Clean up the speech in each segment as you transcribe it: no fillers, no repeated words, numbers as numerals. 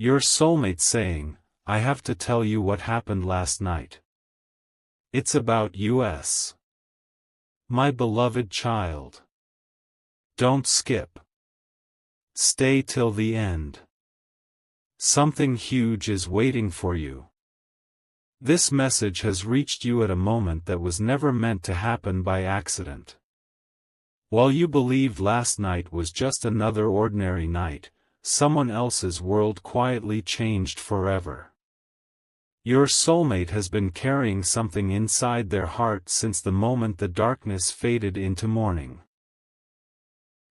Your soulmate saying, I have to tell you what happened last night. It's about us. My beloved child. Don't skip. Stay till the end. Something huge is waiting for you. This message has reached you at a moment that was never meant to happen by accident. While you believed last night was just another ordinary night, someone else's world quietly changed forever. Your soulmate has been carrying something inside their heart since the moment the darkness faded into morning.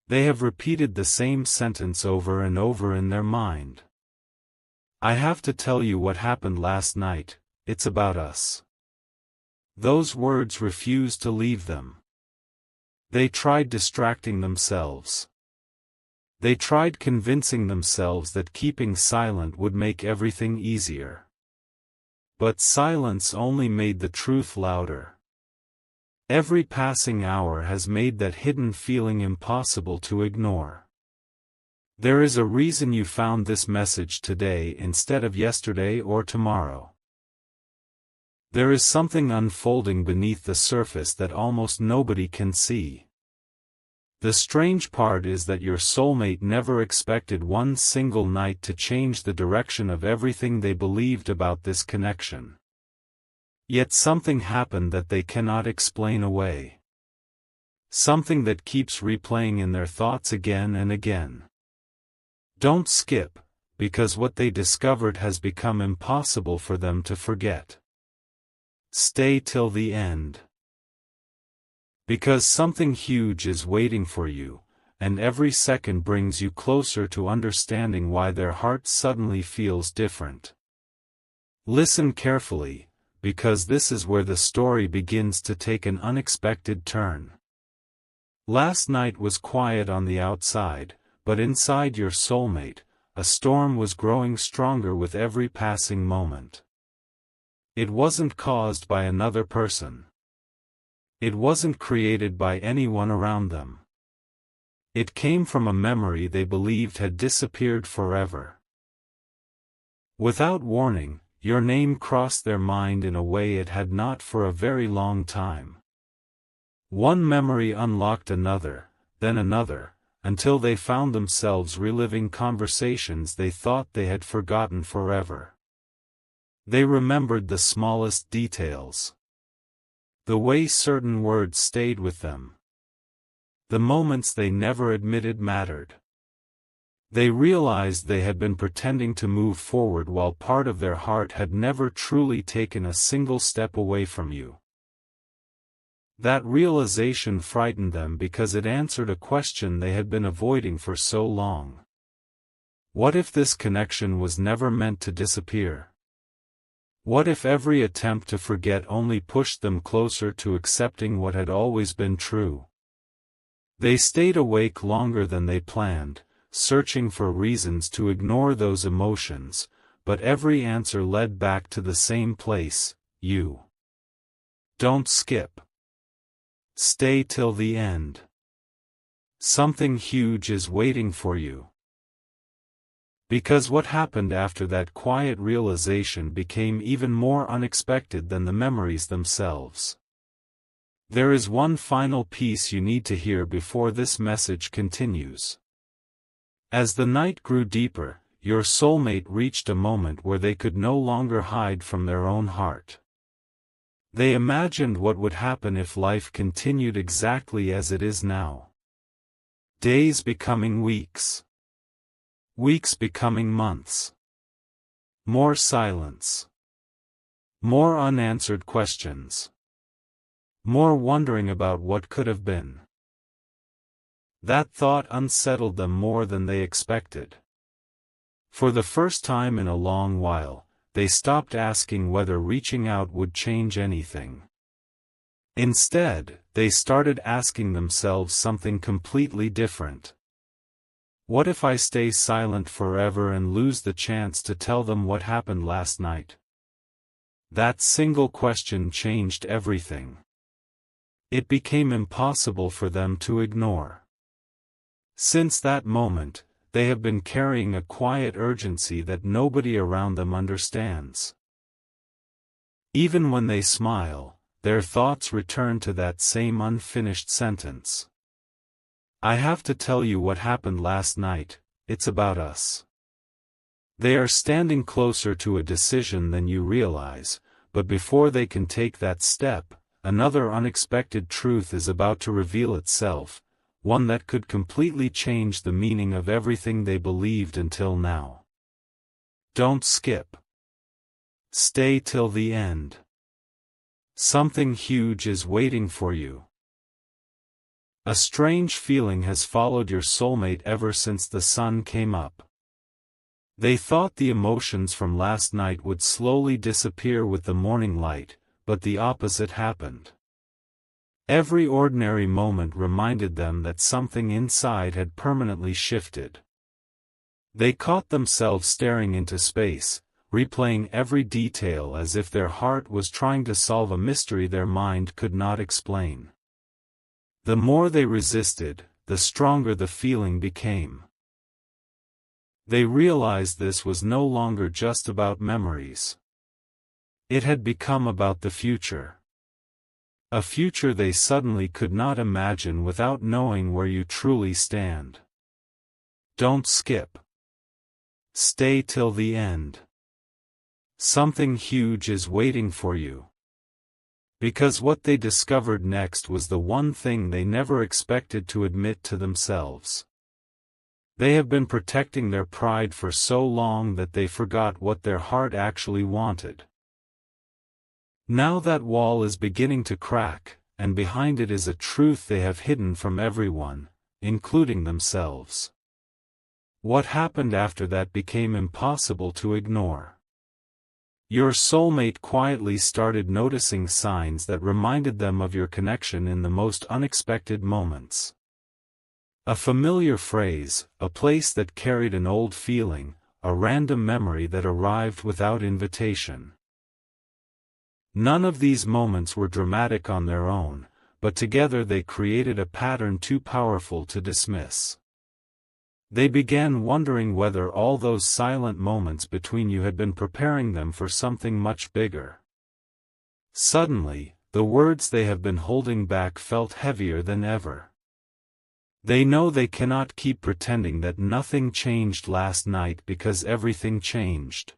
They have repeated the same sentence over and over in their mind. I have to tell you what happened last night, it's about us. Those words refused to leave them. They tried distracting themselves. They tried convincing themselves that keeping silent would make everything easier. But silence only made the truth louder. Every passing hour has made that hidden feeling impossible to ignore. There is a reason you found this message today instead of yesterday or tomorrow. There is something unfolding beneath the surface that almost nobody can see. The strange part is that your soulmate never expected one single night to change the direction of everything they believed about this connection. Yet something happened that they cannot explain away. Something that keeps replaying in their thoughts again and again. Don't skip, because what they discovered has become impossible for them to forget. Stay till the end. Because something huge is waiting for you, and every second brings you closer to understanding why their heart suddenly feels different. Listen carefully, because this is where the story begins to take an unexpected turn. Last night was quiet on the outside, but inside your soulmate, a storm was growing stronger with every passing moment. It wasn't caused by another person. It wasn't created by anyone around them. It came from a memory they believed had disappeared forever. Without warning, your name crossed their mind in a way it had not for a very long time. One memory unlocked another, then another, until they found themselves reliving conversations they thought they had forgotten forever. They remembered the smallest details. The way certain words stayed with them. The moments they never admitted mattered. They realized they had been pretending to move forward while part of their heart had never truly taken a single step away from you. That realization frightened them because it answered a question they had been avoiding for so long. What if this connection was never meant to disappear? What if every attempt to forget only pushed them closer to accepting what had always been true? They stayed awake longer than they planned, searching for reasons to ignore those emotions, but every answer led back to the same place, you. Don't skip. Stay till the end. Something huge is waiting for you. Because what happened after that quiet realization became even more unexpected than the memories themselves. There is one final piece you need to hear before this message continues. As the night grew deeper, your soulmate reached a moment where they could no longer hide from their own heart. They imagined what would happen if life continued exactly as it is now. Days becoming weeks. Weeks becoming months. More silence. More unanswered questions. More wondering about what could have been. That thought unsettled them more than they expected. For the first time in a long while, they stopped asking whether reaching out would change anything. Instead, they started asking themselves something completely different. What if I stay silent forever and lose the chance to tell them what happened last night? That single question changed everything. It became impossible for them to ignore. Since that moment, they have been carrying a quiet urgency that nobody around them understands. Even when they smile, their thoughts return to that same unfinished sentence. I have to tell you what happened last night, it's about us. They are standing closer to a decision than you realize, but before they can take that step, another unexpected truth is about to reveal itself, one that could completely change the meaning of everything they believed until now. Don't skip. Stay till the end. Something huge is waiting for you. A strange feeling has followed your soulmate ever since the sun came up. They thought the emotions from last night would slowly disappear with the morning light, but the opposite happened. Every ordinary moment reminded them that something inside had permanently shifted. They caught themselves staring into space, replaying every detail as if their heart was trying to solve a mystery their mind could not explain. The more they resisted, the stronger the feeling became. They realized this was no longer just about memories. It had become about the future. A future they suddenly could not imagine without knowing where you truly stand. Don't skip. Stay till the end. Something huge is waiting for you. Because what they discovered next was the one thing they never expected to admit to themselves. They have been protecting their pride for so long that they forgot what their heart actually wanted. Now that wall is beginning to crack, and behind it is a truth they have hidden from everyone, including themselves. What happened after that became impossible to ignore. Your soulmate quietly started noticing signs that reminded them of your connection in the most unexpected moments. A familiar phrase, a place that carried an old feeling, a random memory that arrived without invitation. None of these moments were dramatic on their own, but together they created a pattern too powerful to dismiss. They began wondering whether all those silent moments between you had been preparing them for something much bigger. Suddenly, the words they have been holding back felt heavier than ever. They know they cannot keep pretending that nothing changed last night because everything changed.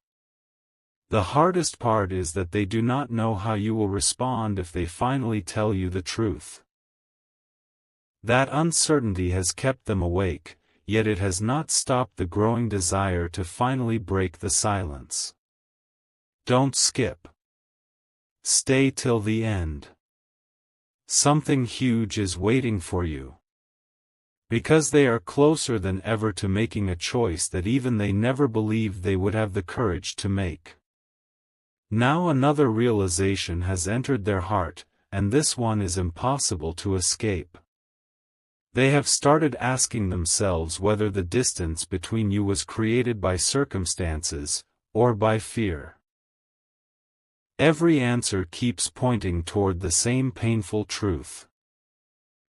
The hardest part is that they do not know how you will respond if they finally tell you the truth. That uncertainty has kept them awake, yet it has not stopped the growing desire to finally break the silence. Don't skip. Stay till the end. Something huge is waiting for you. Because they are closer than ever to making a choice that even they never believed they would have the courage to make. Now another realization has entered their heart, and this one is impossible to escape. They have started asking themselves whether the distance between you was created by circumstances, or by fear. Every answer keeps pointing toward the same painful truth.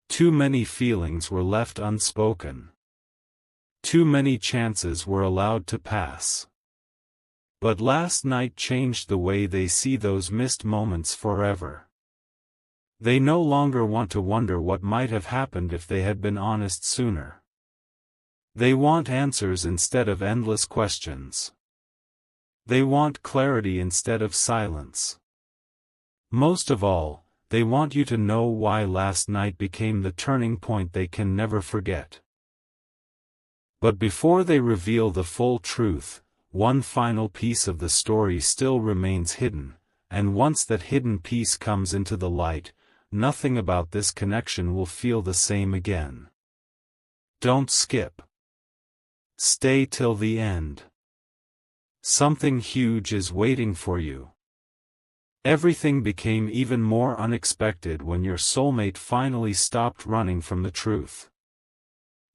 Too many feelings were left unspoken. Too many chances were allowed to pass. But last night changed the way they see those missed moments forever. They no longer want to wonder what might have happened if they had been honest sooner. They want answers instead of endless questions. They want clarity instead of silence. Most of all, they want you to know why last night became the turning point they can never forget. But before they reveal the full truth, one final piece of the story still remains hidden, and once that hidden piece comes into the light, nothing about this connection will feel the same again. Don't skip. Stay till the end. Something huge is waiting for you. Everything became even more unexpected when your soulmate finally stopped running from the truth.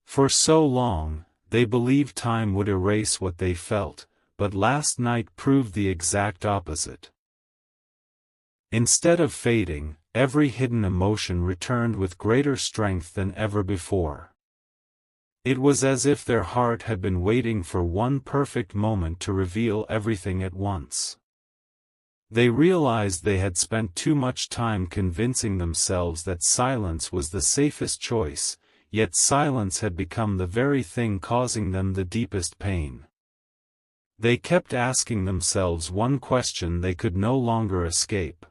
For so long, they believed time would erase what they felt, but last night proved the exact opposite. Instead of fading, every hidden emotion returned with greater strength than ever before. It was as if their heart had been waiting for one perfect moment to reveal everything at once. They realized they had spent too much time convincing themselves that silence was the safest choice, yet silence had become the very thing causing them the deepest pain. They kept asking themselves one question they could no longer escape.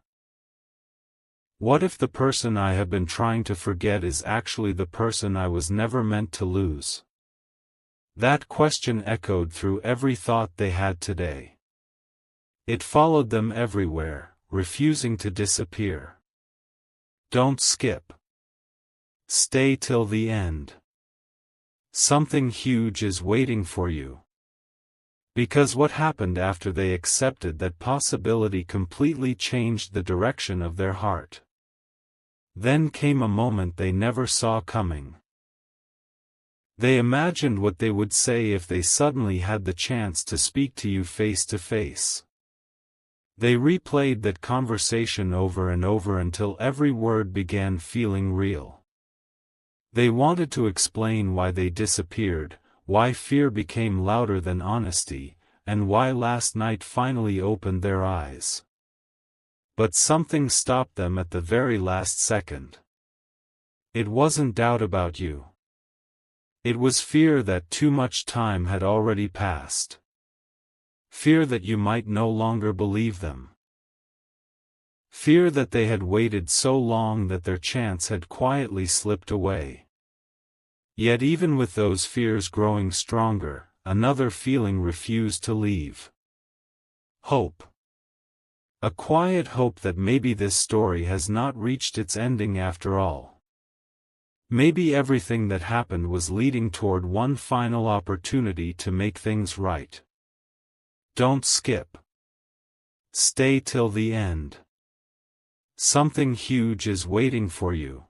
What if the person I have been trying to forget is actually the person I was never meant to lose? That question echoed through every thought they had today. It followed them everywhere, refusing to disappear. Don't skip. Stay till the end. Something huge is waiting for you. Because what happened after they accepted that possibility completely changed the direction of their heart. Then came a moment they never saw coming. They imagined what they would say if they suddenly had the chance to speak to you face to face. They replayed that conversation over and over until every word began feeling real. They wanted to explain why they disappeared, why fear became louder than honesty, and why last night finally opened their eyes. But something stopped them at the very last second. It wasn't doubt about you. It was fear that too much time had already passed. Fear that you might no longer believe them. Fear that they had waited so long that their chance had quietly slipped away. Yet even with those fears growing stronger, another feeling refused to leave. Hope. A quiet hope that maybe this story has not reached its ending after all. Maybe everything that happened was leading toward one final opportunity to make things right. Don't skip. Stay till the end. Something huge is waiting for you.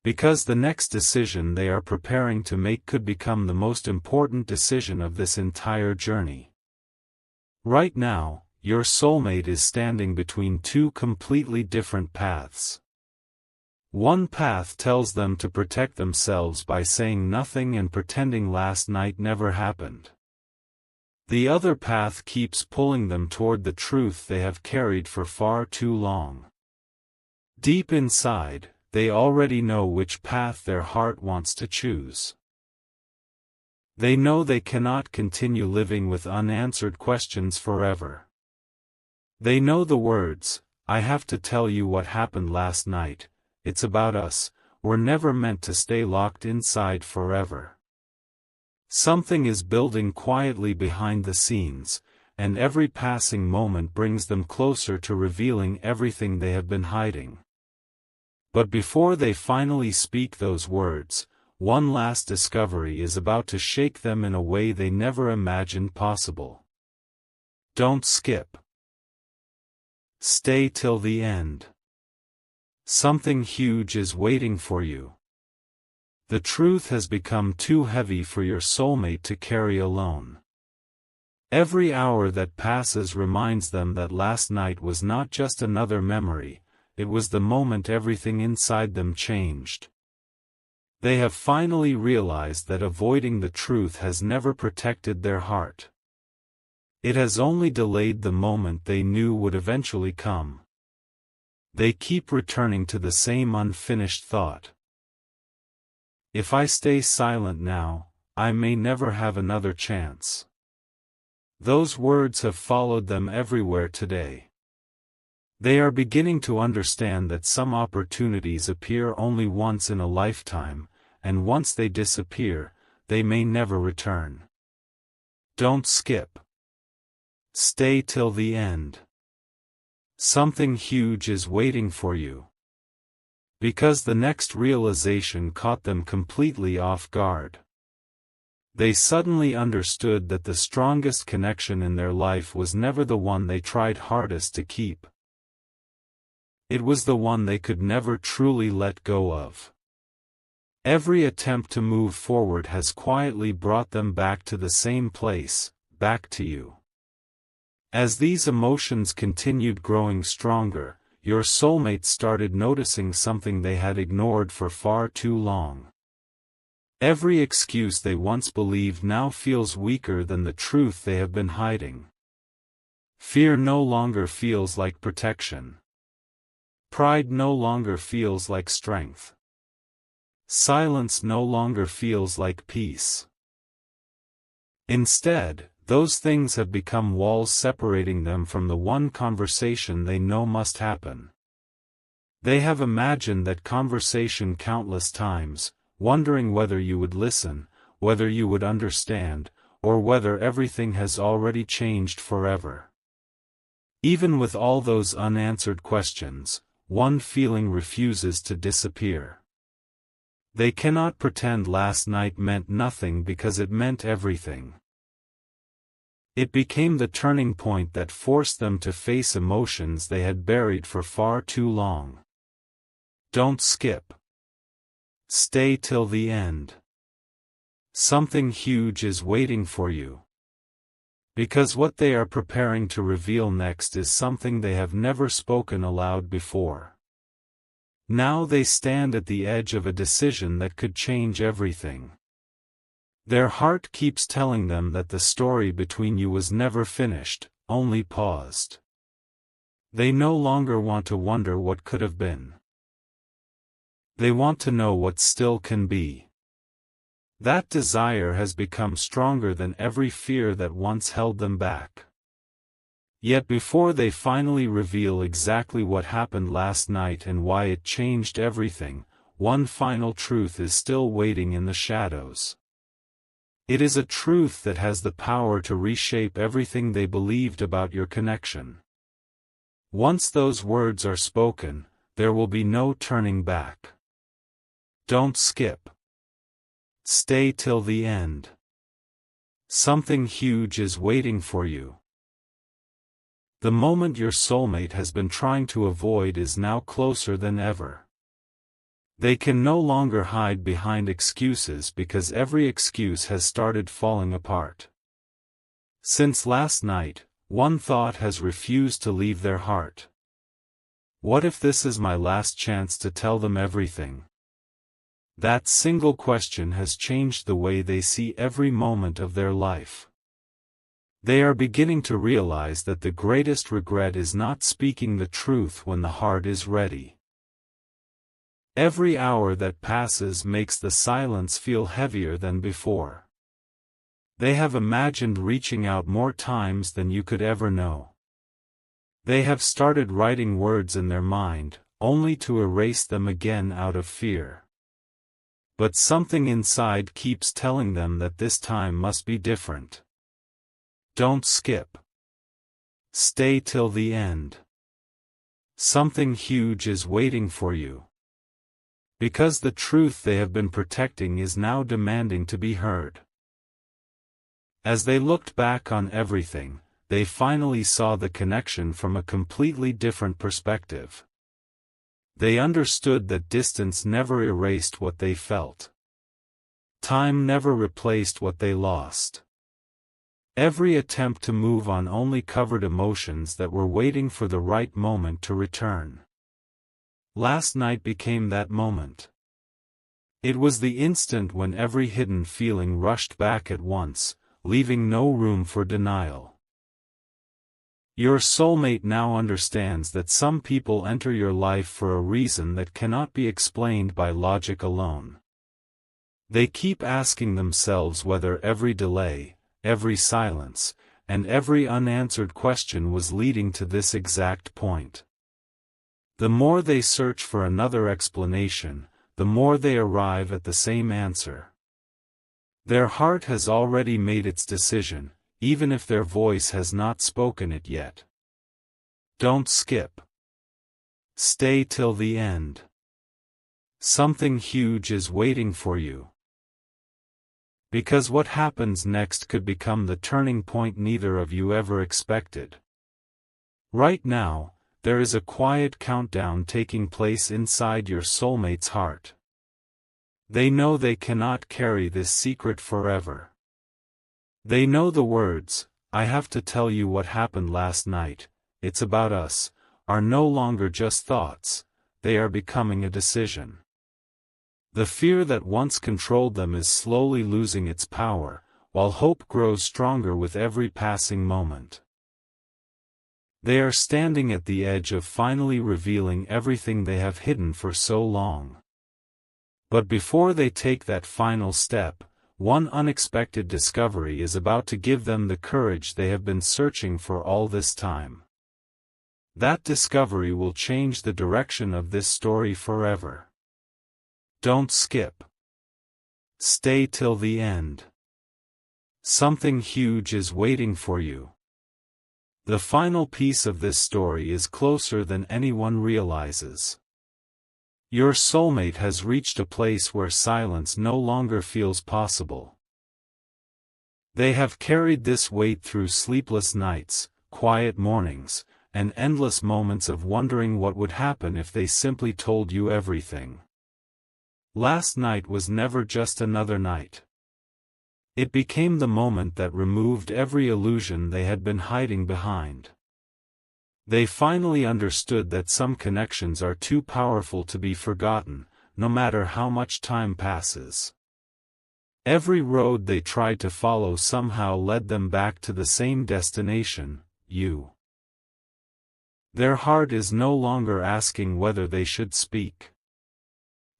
Because the next decision they are preparing to make could become the most important decision of this entire journey. Right now, your soulmate is standing between two completely different paths. One path tells them to protect themselves by saying nothing and pretending last night never happened. The other path keeps pulling them toward the truth they have carried for far too long. Deep inside, they already know which path their heart wants to choose. They know they cannot continue living with unanswered questions forever. They know the words, "I have to tell you what happened last night, it's about us," were never meant to stay locked inside forever. Something is building quietly behind the scenes, and every passing moment brings them closer to revealing everything they have been hiding. But before they finally speak those words, one last discovery is about to shake them in a way they never imagined possible. Don't skip. Stay till the end. Something huge is waiting for you. The truth has become too heavy for your soulmate to carry alone. Every hour that passes reminds them that last night was not just another memory, it was the moment everything inside them changed. They have finally realized that avoiding the truth has never protected their heart. It has only delayed the moment they knew would eventually come. They keep returning to the same unfinished thought. If I stay silent now, I may never have another chance. Those words have followed them everywhere today. They are beginning to understand that some opportunities appear only once in a lifetime, and once they disappear, they may never return. Don't skip. Stay till the end. Something huge is waiting for you. Because the next realization caught them completely off guard. They suddenly understood that the strongest connection in their life was never the one they tried hardest to keep. It was the one they could never truly let go of. Every attempt to move forward has quietly brought them back to the same place, back to you. As these emotions continued growing stronger, your soulmate started noticing something they had ignored for far too long. Every excuse they once believed now feels weaker than the truth they have been hiding. Fear no longer feels like protection. Pride no longer feels like strength. Silence no longer feels like peace. Instead, those things have become walls separating them from the one conversation they know must happen. They have imagined that conversation countless times, wondering whether you would listen, whether you would understand, or whether everything has already changed forever. Even with all those unanswered questions, one feeling refuses to disappear. They cannot pretend last night meant nothing because it meant everything. It became the turning point that forced them to face emotions they had buried for far too long. Don't skip. Stay till the end. Something huge is waiting for you. Because what they are preparing to reveal next is something they have never spoken aloud before. Now they stand at the edge of a decision that could change everything. Their heart keeps telling them that the story between you was never finished, only paused. They no longer want to wonder what could have been. They want to know what still can be. That desire has become stronger than every fear that once held them back. Yet before they finally reveal exactly what happened last night and why it changed everything, one final truth is still waiting in the shadows. It is a truth that has the power to reshape everything they believed about your connection. Once those words are spoken, there will be no turning back. Don't skip. Stay till the end. Something huge is waiting for you. The moment your soulmate has been trying to avoid is now closer than ever. They can no longer hide behind excuses because every excuse has started falling apart. Since last night, one thought has refused to leave their heart. What if this is my last chance to tell them everything? That single question has changed the way they see every moment of their life. They are beginning to realize that the greatest regret is not speaking the truth when the heart is ready. Every hour that passes makes the silence feel heavier than before. They have imagined reaching out more times than you could ever know. They have started writing words in their mind, only to erase them again out of fear. But something inside keeps telling them that this time must be different. Don't skip. Stay till the end. Something huge is waiting for you. Because the truth they have been protecting is now demanding to be heard. As they looked back on everything, they finally saw the connection from a completely different perspective. They understood that distance never erased what they felt. Time never replaced what they lost. Every attempt to move on only covered emotions that were waiting for the right moment to return. Last night became that moment. It was the instant when every hidden feeling rushed back at once, leaving no room for denial. Your soulmate now understands that some people enter your life for a reason that cannot be explained by logic alone. They keep asking themselves whether every delay, every silence, and every unanswered question was leading to this exact point. The more they search for another explanation, the more they arrive at the same answer. Their heart has already made its decision, even if their voice has not spoken it yet. Don't skip. Stay till the end. Something huge is waiting for you. Because what happens next could become the turning point neither of you ever expected. Right now, there is a quiet countdown taking place inside your soulmate's heart. They know they cannot carry this secret forever. They know the words, "I have to tell you what happened last night, it's about us," are no longer just thoughts, they are becoming a decision. The fear that once controlled them is slowly losing its power, while hope grows stronger with every passing moment. They are standing at the edge of finally revealing everything they have hidden for so long. But before they take that final step, one unexpected discovery is about to give them the courage they have been searching for all this time. That discovery will change the direction of this story forever. Don't skip. Stay till the end. Something huge is waiting for you. The final piece of this story is closer than anyone realizes. Your soulmate has reached a place where silence no longer feels possible. They have carried this weight through sleepless nights, quiet mornings, and endless moments of wondering what would happen if they simply told you everything. Last night was never just another night. It became the moment that removed every illusion they had been hiding behind. They finally understood that some connections are too powerful to be forgotten, no matter how much time passes. Every road they tried to follow somehow led them back to the same destination, you. Their heart is no longer asking whether they should speak.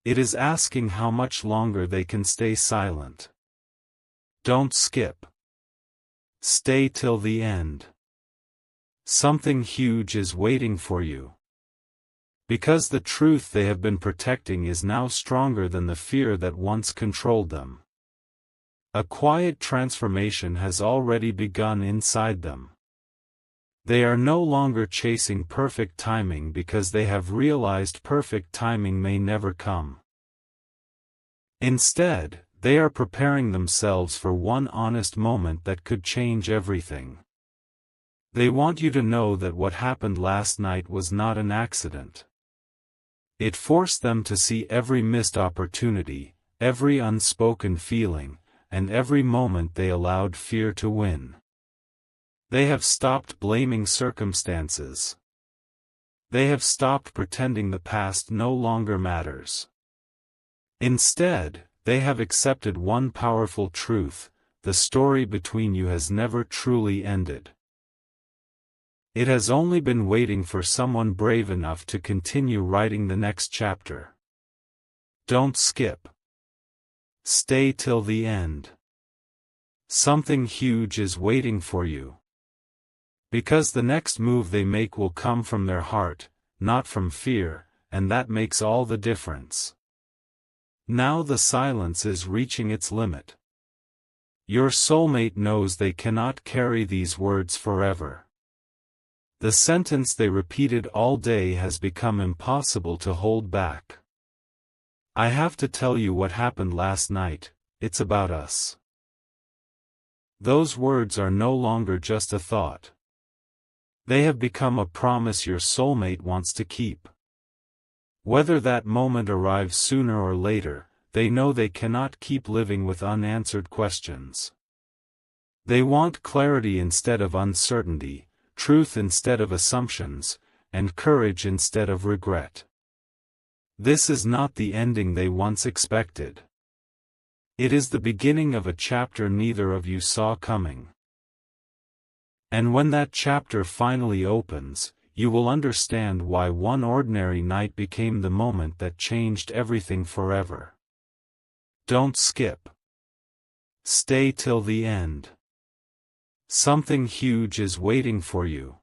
It is asking how much longer they can stay silent. Don't skip. Stay till the end. Something huge is waiting for you. Because the truth they have been protecting is now stronger than the fear that once controlled them. A quiet transformation has already begun inside them. They are no longer chasing perfect timing because they have realized perfect timing may never come. Instead, they are preparing themselves for one honest moment that could change everything. They want you to know that what happened last night was not an accident. It forced them to see every missed opportunity, every unspoken feeling, and every moment they allowed fear to win. They have stopped blaming circumstances. They have stopped pretending the past no longer matters. Instead, they have accepted one powerful truth: the story between you has never truly ended. It has only been waiting for someone brave enough to continue writing the next chapter. Don't skip. Stay till the end. Something huge is waiting for you. Because the next move they make will come from their heart, not from fear, and that makes all the difference. Now the silence is reaching its limit. Your soulmate knows they cannot carry these words forever. The sentence they repeated all day has become impossible to hold back. I have to tell you what happened last night, it's about us. Those words are no longer just a thought. They have become a promise your soulmate wants to keep. Whether that moment arrives sooner or later, they know they cannot keep living with unanswered questions. They want clarity instead of uncertainty, truth instead of assumptions, and courage instead of regret. This is not the ending they once expected. It is the beginning of a chapter neither of you saw coming. And when that chapter finally opens, you will understand why one ordinary night became the moment that changed everything forever. Don't skip. Stay till the end. Something huge is waiting for you.